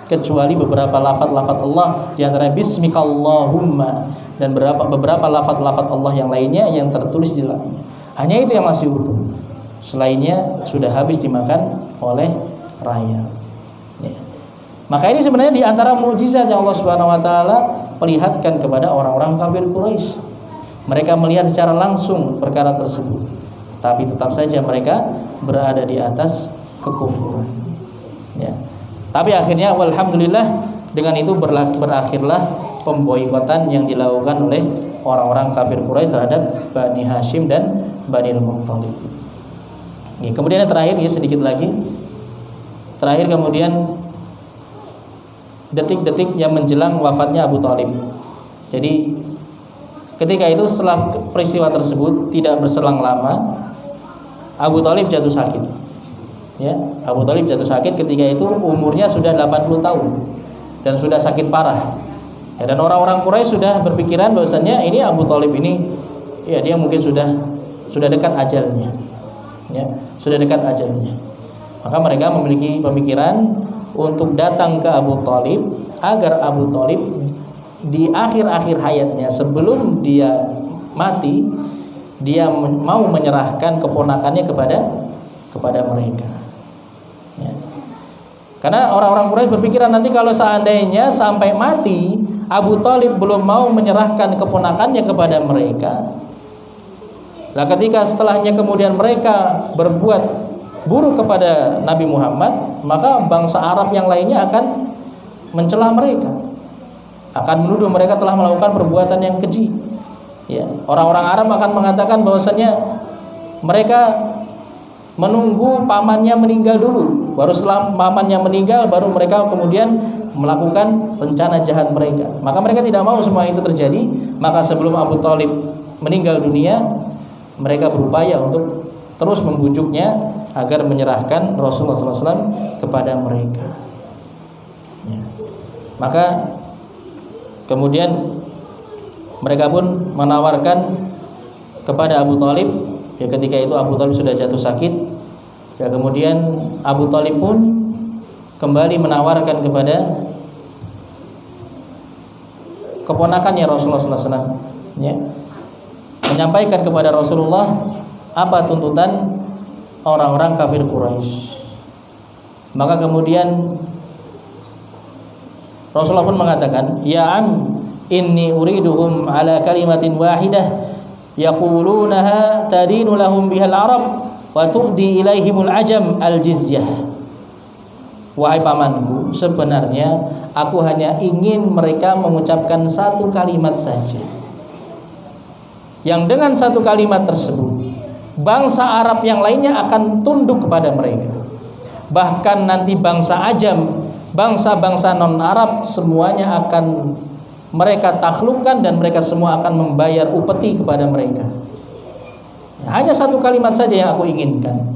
Kecuali beberapa lafaz-lafaz Allah di antara bismikallahumma dan beberapa lafaz-lafaz Allah yang lainnya yang tertulis di dalamnya. Hanya itu yang masih utuh. Selainnya sudah habis dimakan oleh rayap. Ya. Maka ini sebenarnya di antara mukjizat yang Allah Subhanahu wa taala perlihatkan kepada orang-orang kafir Quraisy. Mereka melihat secara langsung perkara tersebut, tapi tetap saja mereka berada di atas kekufuran. Ya. Tapi akhirnya walhamdulillah dengan itu berakhirlah pemboikotan yang dilakukan oleh orang-orang kafir Quraisy terhadap Bani Hashim dan Bani Al-Muttalib. Kemudian yang terakhir sedikit lagi. Terakhir kemudian detik-detik yang menjelang wafatnya Abu Thalib. Jadi ketika itu setelah peristiwa tersebut tidak berselang lama, Abu Thalib jatuh sakit. Ya, Abu Thalib jatuh sakit ketika itu umurnya sudah 80 tahun dan sudah sakit parah. Ya, dan orang-orang Quraisy sudah berpikiran bahwasannya ini Abu Thalib ini ya dia mungkin sudah dekat ajalnya. Ya, sudah dekat ajalnya. Maka mereka memiliki pemikiran untuk datang ke Abu Thalib agar Abu Thalib di akhir-akhir hayatnya sebelum dia mati dia mau menyerahkan keponakannya kepada mereka. Ya. Karena orang-orang Quraisy berpikiran nanti kalau seandainya sampai mati Abu Thalib belum mau menyerahkan keponakannya kepada mereka, nah ketika setelahnya kemudian mereka berbuat buruk kepada Nabi Muhammad, maka bangsa Arab yang lainnya akan mencela mereka, akan menuduh mereka telah melakukan perbuatan yang keji. Ya, orang-orang Arab akan mengatakan bahwasanya mereka menunggu pamannya meninggal dulu, baru setelah pamannya meninggal baru mereka kemudian melakukan rencana jahat mereka. Maka mereka tidak mau semua itu terjadi. Maka sebelum Abu Thalib meninggal dunia, mereka berupaya untuk terus membujuknya agar menyerahkan Rasulullah SAW kepada mereka. Ya. Maka kemudian mereka pun menawarkan kepada Abu Thalib. Ya, ketika itu Abu Thalib sudah jatuh sakit. Ya, kemudian Abu Thalib pun kembali menawarkan kepada keponakannya Rasulullah SAW, ya, menyampaikan kepada Rasulullah apa tuntutan orang-orang kafir Quraisy. Maka kemudian Rasulullah pun mengatakan, "Ya am, inni uriduhum ala kalimatin wahidah yaqulunaha tadinu lahum bihal arab wa tu'di ilaihimul ajam al-jizyah." Wahai pamanku, sebenarnya aku hanya ingin mereka mengucapkan satu kalimat saja, yang dengan satu kalimat tersebut bangsa Arab yang lainnya akan tunduk kepada mereka. Bahkan nanti bangsa Ajam, bangsa-bangsa non-Arab semuanya akan mereka taklukkan dan mereka semua akan membayar upeti kepada mereka. Hanya satu kalimat saja yang aku inginkan.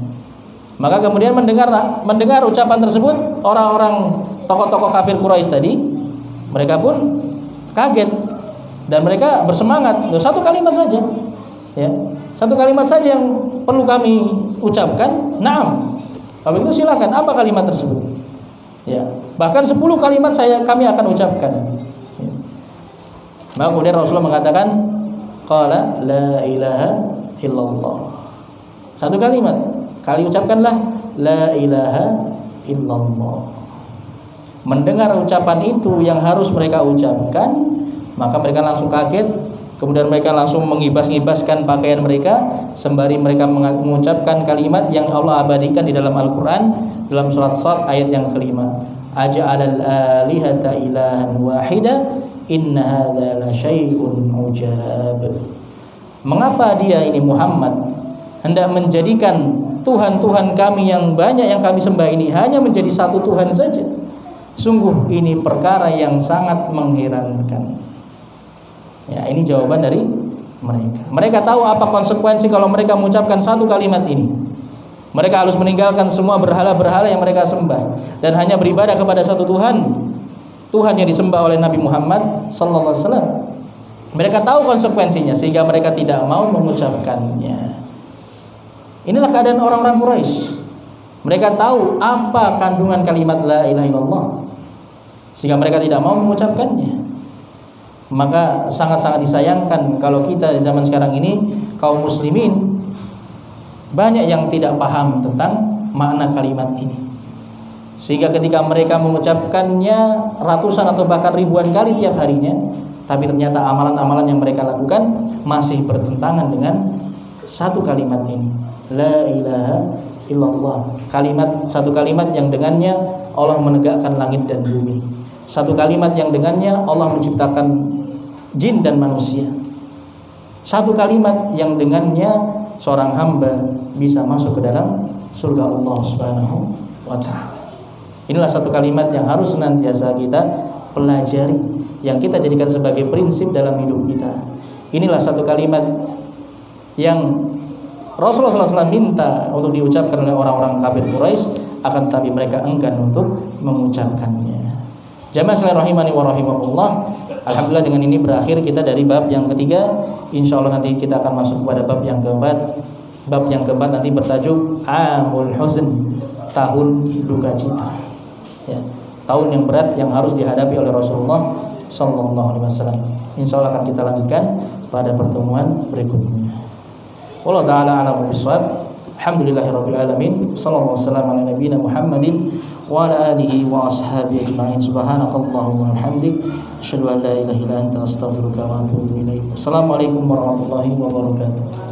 Maka kemudian mendengar ucapan tersebut, orang-orang tokoh-tokoh kafir Quraisy tadi, mereka pun kaget dan mereka bersemangat. Satu kalimat saja, ya, satu kalimat saja yang perlu kami ucapkan. Naam. Kalau begitu silakan. Apa kalimat tersebut? Ya, bahkan 10 kalimat kami akan ucapkan. Ya. Maka kemudian Rasulullah mengatakan, qala la ilaha illallah. Satu kalimat. Kali ucapkanlah la ilaha illallah. Mendengar ucapan itu yang harus mereka ucapkan, maka mereka langsung kaget. Kemudian mereka langsung mengibas-ngibaskan pakaian mereka sembari mereka mengucapkan kalimat yang Allah abadikan di dalam Al-Quran, dalam surat Sad ayat yang kelima. Aja'alal alihata ilahan wahida inna hadza la syai'un ujab. Mengapa dia ini Muhammad hendak menjadikan Tuhan-Tuhan kami yang banyak yang kami sembah ini hanya menjadi satu Tuhan saja? Sungguh ini perkara yang sangat mengherankan. Ya, ini jawaban dari mereka. Mereka tahu apa konsekuensi kalau mereka mengucapkan satu kalimat ini. Mereka harus meninggalkan semua berhala-berhala yang mereka sembah dan hanya beribadah kepada satu Tuhan, Tuhan yang disembah oleh Nabi Muhammad sallallahu alaihi wasallam. Mereka tahu konsekuensinya sehingga mereka tidak mau mengucapkannya. Inilah keadaan orang-orang Quraisy. Mereka tahu apa kandungan kalimat la ilaha illallah sehingga mereka tidak mau mengucapkannya. Maka sangat-sangat disayangkan kalau kita di zaman sekarang ini kaum muslimin banyak yang tidak paham tentang makna kalimat ini. Sehingga ketika mereka mengucapkannya ratusan atau bahkan ribuan kali tiap harinya, tapi ternyata amalan-amalan yang mereka lakukan masih bertentangan dengan satu kalimat ini. La ilaha illallah. Satu kalimat yang dengannya Allah menegakkan langit dan bumi. Satu kalimat yang dengannya Allah menciptakan jin dan manusia. Satu kalimat yang dengannya seorang hamba bisa masuk ke dalam surga Allah Subhanahu wa ta'ala. Inilah satu kalimat yang harus senantiasa kita pelajari, yang kita jadikan sebagai prinsip dalam hidup kita. Inilah satu kalimat yang Rasulullah SAW minta untuk diucapkan oleh orang-orang kafir Quraisy, akan tapi mereka enggan untuk mengucapkannya. Jamaah sekalian rahimani wa rahimakumullah. Alhamdulillah dengan ini berakhir kita dari bab yang ketiga. Insyaallah nanti kita akan masuk kepada bab yang keempat. Bab yang keempat nanti bertajuk Amul Huzn, tahun duka cita. Ya, tahun yang berat yang harus dihadapi oleh Rasulullah sallallahu alaihi wasallam. Insyaallah akan kita lanjutkan pada pertemuan berikutnya. Wallahu taala a'lam bishawab. Alhamdulillahirabbil alamin. Sallallahu wasallam ala nabiyyina Muhammadin wa ala alihi wa ashabihi ajma'in. Subhanakallahumma wa bihamdik, asyhadu an la ilaha illa anta, astaghfiruka wa atubu ilaik. Assalamualaikum warahmatullahi wabarakatuh.